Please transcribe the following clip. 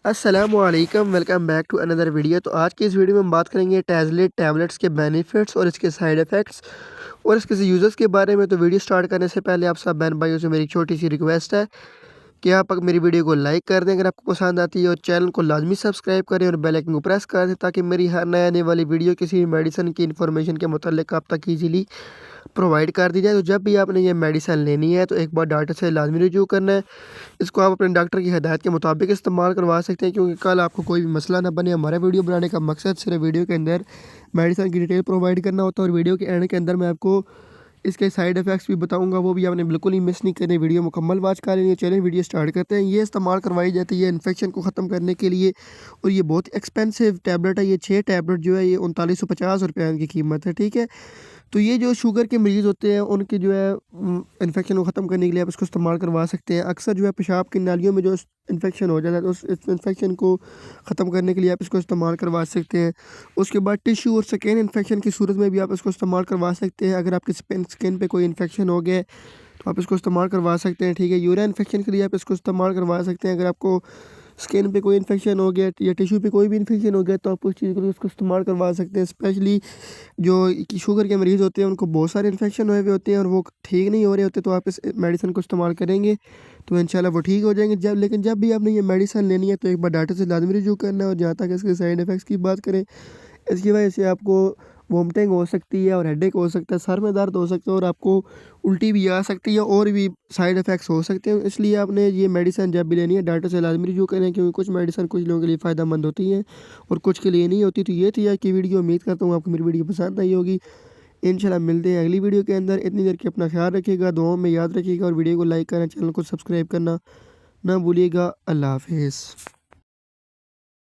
अस्सलामुअलैकुम, welcome back to another video. तो आज की इस वीडियो में हम बात करेंगे टैज़लेट टैबलेट्स के बेनिफिट्स और इसके साइड इफ़ेक्ट्स और इसके यूज़र्स के बारे में। तो वीडियो स्टार्ट करने से पहले आप सब बहन भाइयों से मेरी छोटी सी रिक्वेस्ट है कि आप मेरी वीडियो को लाइक कर दें अगर आपको पसंद आती है, और चैनल को लाजमी सब्सक्राइब करें और बेल आइकन को प्रेस कर दें ताकि मेरी हर नए आने वाली वीडियो किसी भी मेडिसिन की इन्फॉर्मेशन के मुतालिक आप तक ईजीली प्रोवाइड कर दी जाए। तो जब भी आपने ये मेडिसिन लेनी है तो एक बार डॉक्टर से लाजमी रिव्यू करना है। इसको आप अपने डॉक्टर की हिदायत के मुताबिक इस्तेमाल करवा सकते हैं, क्योंकि कल आपको कोई भी मसला ना बने। हमारा वीडियो बनाने का मकसद सिर्फ वीडियो के अंदर मेडिसिन की डिटेल प्रोवाइड करना होता है, और वीडियो के एंड के अंदर मैं आपको इसके साइड इफ़ेक्ट्स भी बताऊंगा, वो भी आपने बिल्कुल ही मिस नहीं करनी। वीडियो मुकम्मल वॉच कर लेंगे। चलिए वीडियो स्टार्ट करते हैं। ये इस्तेमाल करवाई जाती है इन्फेक्शन को ख़त्म करने के लिए, और ये बहुत एक्सपेंसिव टैबलेट है। ये 6 टैबलेट जो है ये 3950 रुपये की कीमत है, ठीक है। तो ये जो शुगर के मरीज़ होते हैं उनकी जो है इन्फेक्शन को ख़त्म करने के लिए आप इसको इस्तेमाल करवा सकते हैं। अक्सर जो है पेशाब की नालियों में जो इन्फेक्शन हो जाता है, तो उस इन्फेक्शन को ख़त्म करने के लिए आप इसको इस्तेमाल करवा सकते हैं। उसके बाद टिश्यू और स्किन इन्फेक्शन की सूरत में भी आप इसको इस्तेमाल करवा सकते हैं। अगर आपकी स्किन पे कोई इन्फेक्शन हो गया है तो आप इसको इस्तेमाल करवा सकते हैं, ठीक है। यूरिन इन्फेक्शन के लिए आप इसको इस्तेमाल करवा सकते हैं। अगर आपको स्किन पे कोई इन्फेक्शन हो गया या टिश्यू पे कोई भी इन्फेक्शन हो गया तो आप उस चीज़ के लिए उसको इस्तेमाल करवा सकते हैं। स्पेशली जो कि शुगर के मरीज़ होते हैं उनको बहुत सारे इन्फेक्शन हुए हुए होते हैं और वो ठीक नहीं हो रहे होते, तो आप इस मेडिसिन को इस्तेमाल करेंगे तो इंशाल्लाह वो ठीक हो जाएंगे। जब भी आपने ये मेडिसिन लेनी है तो एक बार डॉक्टर से लाजमी रिव्यू करना है। और जहाँ तक इसके साइड इफ़ेक्ट्स की बात करें, इसकी वजह से आपको वोमिटिंग हो सकती है और हेडेक हो सकता है, सर में दर्द हो सकता है, और आपको उल्टी भी आ सकती है, और भी साइड इफ़ेक्ट्स हो सकते हैं। इसलिए आपने ये मेडिसिन जब भी लेनी है डॉक्टर से लाजमी रिव्यू करें, क्योंकि कुछ मेडिसिन कुछ लोगों के लिए फ़ायदेमंद होती हैं और कुछ के लिए नहीं होती। तो ये थी आज की वीडियो। उम्मीद करता हूँ आपको मेरी वीडियो पसंद आई होगी। इंशाल्लाह मिलते हैं अगली वीडियो के अंदर। इतनी देर के अपना ख्याल रखिएगा, दुआओं में याद रखिएगा, और वीडियो को लाइक करना, चैनल को सब्सक्राइब करना ना भूलिएगा। अल्लाह हाफ़िज़।